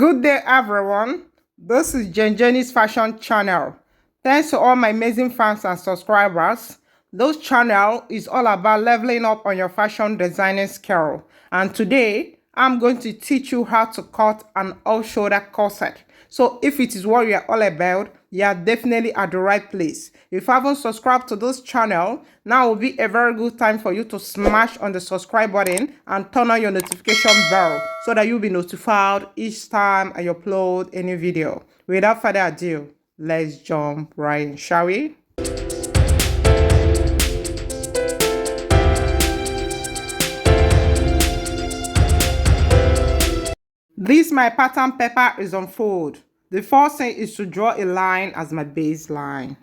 Good day, everyone. This is Jenny's Fashion Channel. Thanks to all my amazing fans and subscribers. This channel is all about leveling up on your fashion designing skill. And today, I'm going to teach you how to cut an off-shoulder corset. So if it is what you are all about, you are definitely at the right place. If you haven't subscribed to this channel, now will be a very good time for you to smash on the subscribe button and turn on your notification bell so that you'll be notified each time I upload any video. Without further ado, let's jump right in, shall we? This my pattern paper is on fold. The first thing is to draw a line as my baseline.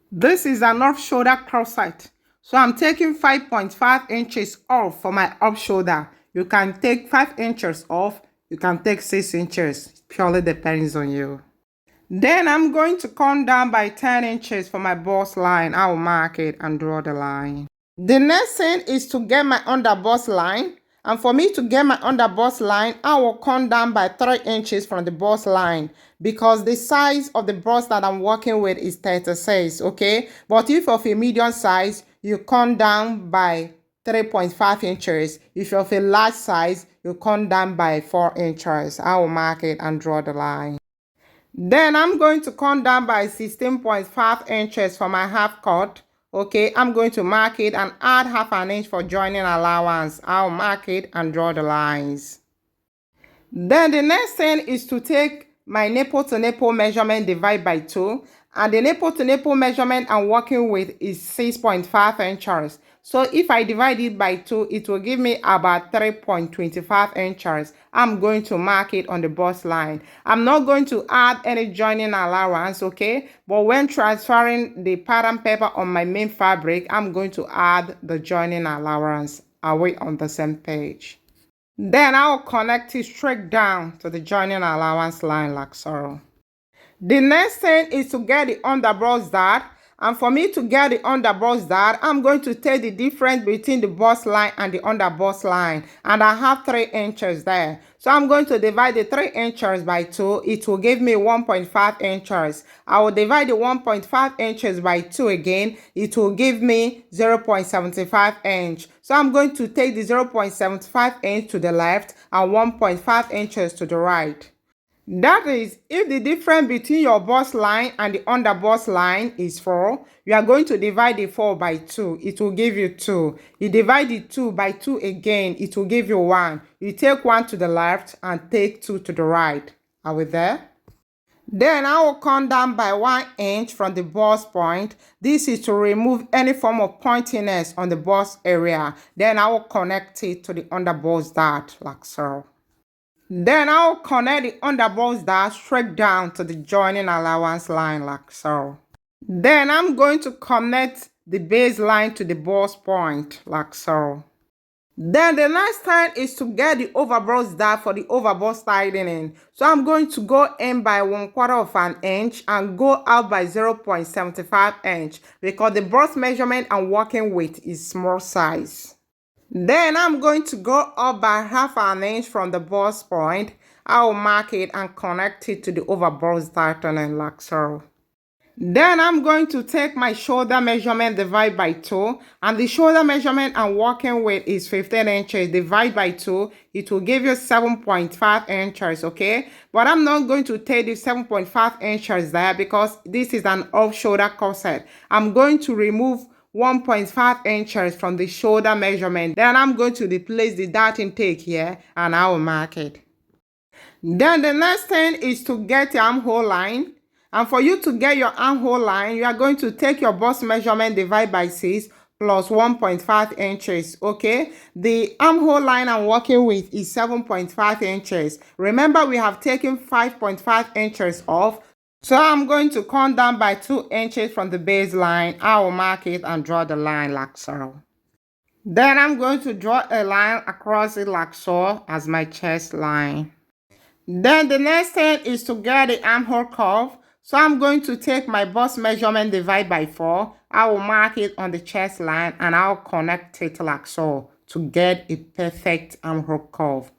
This is an off-shoulder corset. So I'm taking 5.5 inches off for my off-shoulder. You can take 5 inches off. You can take 6 inches. It purely depends on you. Then I'm going to come down by 10 inches for my bust line. I will mark it and draw the line. The next thing is to get my underbust line. And for me to get my underbust line, I will come down by 3 inches from the bust line because the size of the bust that I'm working with is 36, okay? But if of a medium size, you come down by 3.5 inches. If you're of a large size, you come down by 4 inches. I will mark it and draw the line. Then I'm going to come down by 16.5 inches for my half cut. Okay, I'm going to mark it and add half an inch for joining allowance. I'll mark it and draw the lines. Then the next thing is to take my nipple to nipple measurement, divide by 2. And the nipple to nipple measurement I'm working with is 6.5 inches. So if I divide it by 2, it will give me about 3.25 inches. I'm going to mark it on the bust line. I'm not going to add any joining allowance, okay? But when transferring the pattern paper on my main fabric, I'm going to add the joining allowance. Are we on the same page? Then I'll connect it straight down to the joining allowance line like so. The next thing is to get the underbust dart. And for me to get the underbust dart, I'm going to take the difference between the bust line and the underbust line. And I have 3 inches there. So I'm going to divide the 3 inches by 2. It will give me 1.5 inches. I will divide the 1.5 inches by 2 again. It will give me 0.75 inch. So I'm going to take the 0.75 inch to the left and 1.5 inches to the right. That is, if the difference between your bust line and the underbust line is 4, you are going to divide the 4 by 2. It will give you 2. You divide the 2 by 2 again, it will give you 1. You take 1 to the left and take 2 to the right. Are we there? Then I will come down by 1 inch from the bust point. This is to remove any form of pointiness on the bust area. Then I will connect it to the underbust dart like so. Then I'll connect the underbust dart straight down to the joining allowance line like so. Then I'm going to connect the base line to the bust point like so. Then the next thing is to get the overbust dart for the overbust tightening. So I'm going to go in by 1/4 of an inch and go out by 0.75 inch because the bust measurement I'm working with is small size. Then I'm going to go up by half an inch from the bust point. I will mark it and connect it to the overbust tightening like so. Then I'm going to take my shoulder measurement, divide by 2. And the shoulder measurement I'm working with is 15 inches. Divide by 2. It will give you 7.5 inches, okay? But I'm not going to take the 7.5 inches there because this is an off-shoulder corset. I'm going to remove 1.5 inches from the shoulder measurement. Then I'm going to replace the dart intake here and I will mark it. Then the next thing is to get your armhole line. And for you to get your armhole line, you are going to take your bust measurement, divide by 6 plus 1.5 inches, okay? The armhole line I'm working with is 7.5 inches. Remember, we have taken 5.5 inches off. So I'm going to come down by 2 inches from the baseline. I will mark it and draw the line like so. Then I'm going to draw a line across it like so as my chest line. Then the next thing is to get the armhole curve. So I'm going to take my bust measurement, divide by 4. I will mark it on the chest line and I'll connect it like so to get a perfect armhole curve.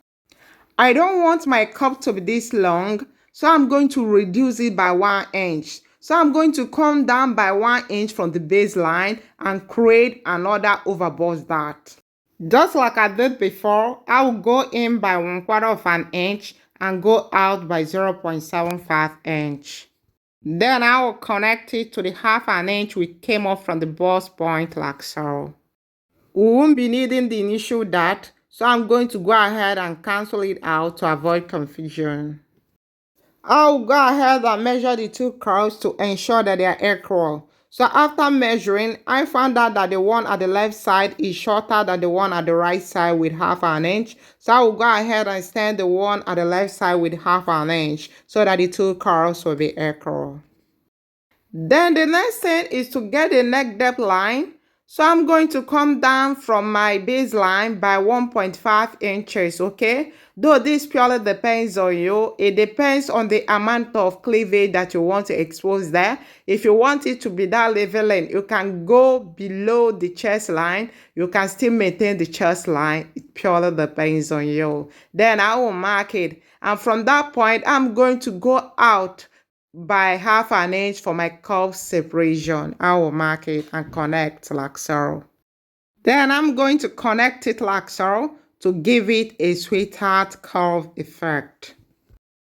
I don't want my cup to be this long, so I'm going to reduce it by 1 inch. So I'm going to come down by 1 inch from the baseline and create another overbust dart. Just like I did before, I will go in by 1/4 of an inch and go out by 0.75 inch. Then I will connect it to the 1/2 an inch we came off from the bust point like so. We won't be needing the initial dart, so I'm going to go ahead and cancel it out to avoid confusion. I'll go ahead and measure the two curves to ensure that they are equal. So after measuring, I found out that the one at the left side is shorter than the one at the right side with 1/2 an inch. So I will go ahead and extend the one at the left side with 1/2 an inch so that the two curves will be equal. Then the next thing is to get a neck depth line. So I'm going to come down from my baseline by 1.5 inches, okay? Though this purely depends on you. It depends on the amount of cleavage that you want to expose there. If you want it to be that leveling, you can go below the chest line. You can still maintain the chest line. It purely depends on you. Then I will mark it. And from that point, I'm going to go out by 1/2 an inch for my curve separation. I will mark it and connect like so. Then I'm going to connect it like so to give it a sweetheart curve effect.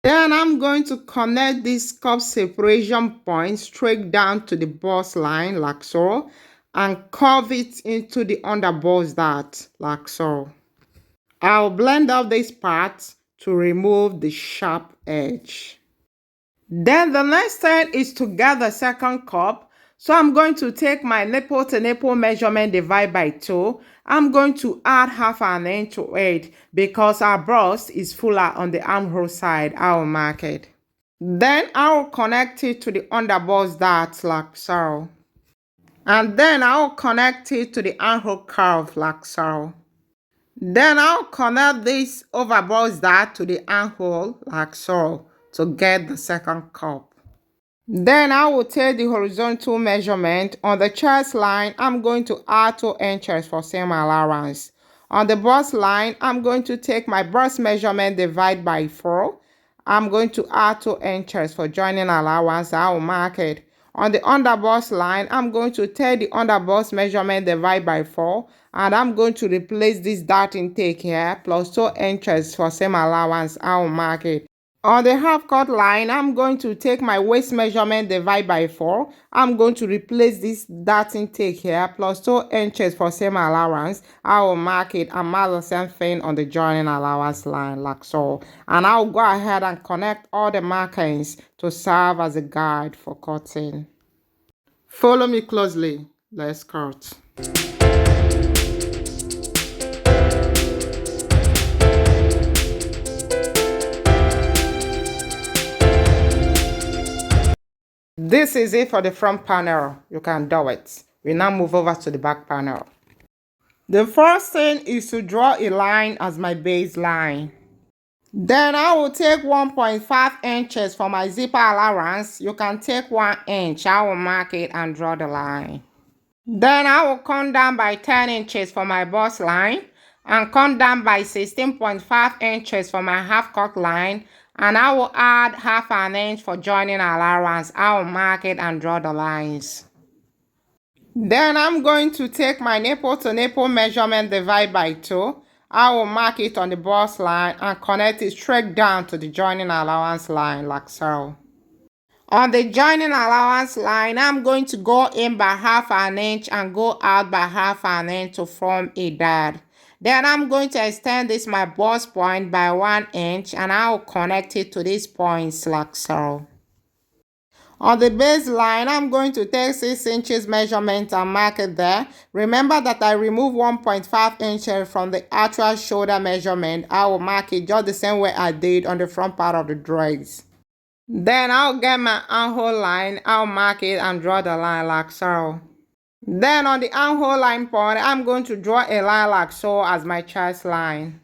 Then I'm going to connect this curve separation point straight down to the bust line like so and curve it into the underbust dart like so. I'll blend out this part to remove the sharp edge. Then the next thing is to get the second cup. So I'm going to take my nipple to nipple measurement divide by 2. I'm going to add 1/2 an inch to it because our bust is fuller on the armhole side. I will mark it. Then I will connect it to the underbust dart like so. And then I will connect it to the armhole curve like so. Then I'll connect this overbust dart to the armhole like so to get the second cup. Then I will take the horizontal measurement. On the chest line, I'm going to add 2 inches for seam allowance. On the bust line, I'm going to take my bust measurement divide by 4. I'm going to add 2 inches for joining allowance. I will mark it. On the underbust line, I'm going to take the underbust measurement divide by 4 and I'm going to replace this dart intake here plus 2 inches for seam allowance. I will mark it. On the half cut line, I'm going to take my waist measurement divide by 4. I'm going to replace this dart intake here plus 2 inches for seam allowance. I will mark it and mark the same thing on the joining allowance line like so. And I'll go ahead and connect all the markings to serve as a guide for cutting. Follow me closely. Let's cut. This is it for the front panel. You can do it. We now move over to the back panel. The first thing is to draw a line as my baseline. Then I will take 1.5 inches for my zipper allowance. You can take 1 inch. I will mark it and draw the line. Then I will come down by 10 inches for my bust line and come down by 16.5 inches for my half cut line, and I will add 1/2 an inch for joining allowance. I will mark it and draw the lines. Then I'm going to take my nipple to nipple measurement divide by 2. I will mark it on the bust line and connect it straight down to the joining allowance line like so. On the joining allowance line, I'm going to go in by 1/2 an inch and go out by 1/2 an inch to form a dart. Then I'm going to extend this my bust point by 1 inch and I'll connect it to these points like so. On the baseline, I'm going to take 6 inches measurement and mark it there. Remember that I removed 1.5 inches from the actual shoulder measurement. I will mark it just the same way I did on the front part of the dress. Then I'll get my armhole line, I'll mark it and draw the line like so. Then on the armhole line point, I'm going to draw a line like so as my chest line.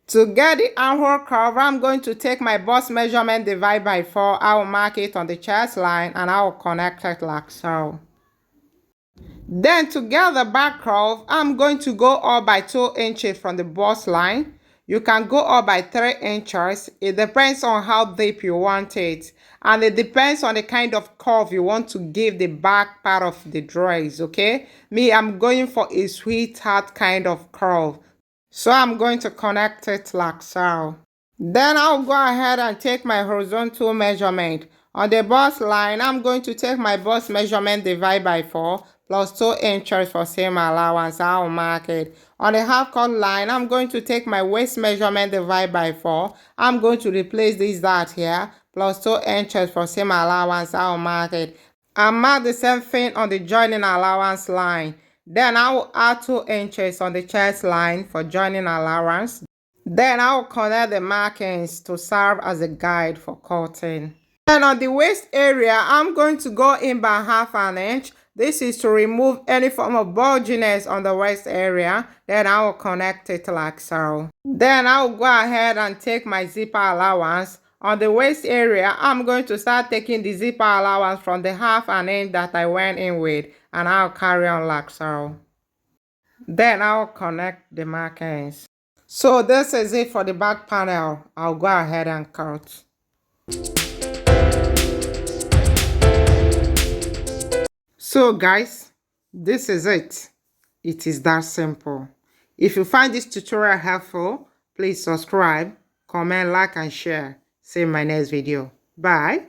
To get the armhole curve, I'm going to take my bust measurement divide by 4. I will mark it on the chest line and I will connect it like so. Then to get the back curve, I'm going to go up by 2 inches from the bust line. You can go up by 3 inches. It depends on how deep you want it. And it depends on the kind of curve you want to give the back part of the dress, okay? Me, I'm going for a sweetheart kind of curve. So I'm going to connect it like so. Then I'll go ahead and take my horizontal measurement. On the bust line, I'm going to take my bust measurement divide by 4 plus 2 inches for seam allowance. I'll mark it. On the half cut line, I'm going to take my waist measurement divide by 4. I'm going to replace this dot here plus 2 inches for seam allowance. I'll mark it. I'll mark the same thing on the joining allowance line. Then I will add 2 inches on the chest line for joining allowance. Then I will connect the markings to serve as a guide for cutting. Then on the waist area, I'm going to go in by 1/2 inch. This is to remove any form of bulginess on the waist area. Then I will connect it like so. Then I will go ahead and take my zipper allowance. On the waist area, I'm going to start taking the zipper allowance from the 1/2 inch that I went in with. And I'll carry on like so. Then I'll connect the markings. So this is it for the back panel. I'll go ahead and cut. So guys, this is it. It is that simple. If you find this tutorial helpful, please subscribe, comment, like, and share. See you in my next video. Bye.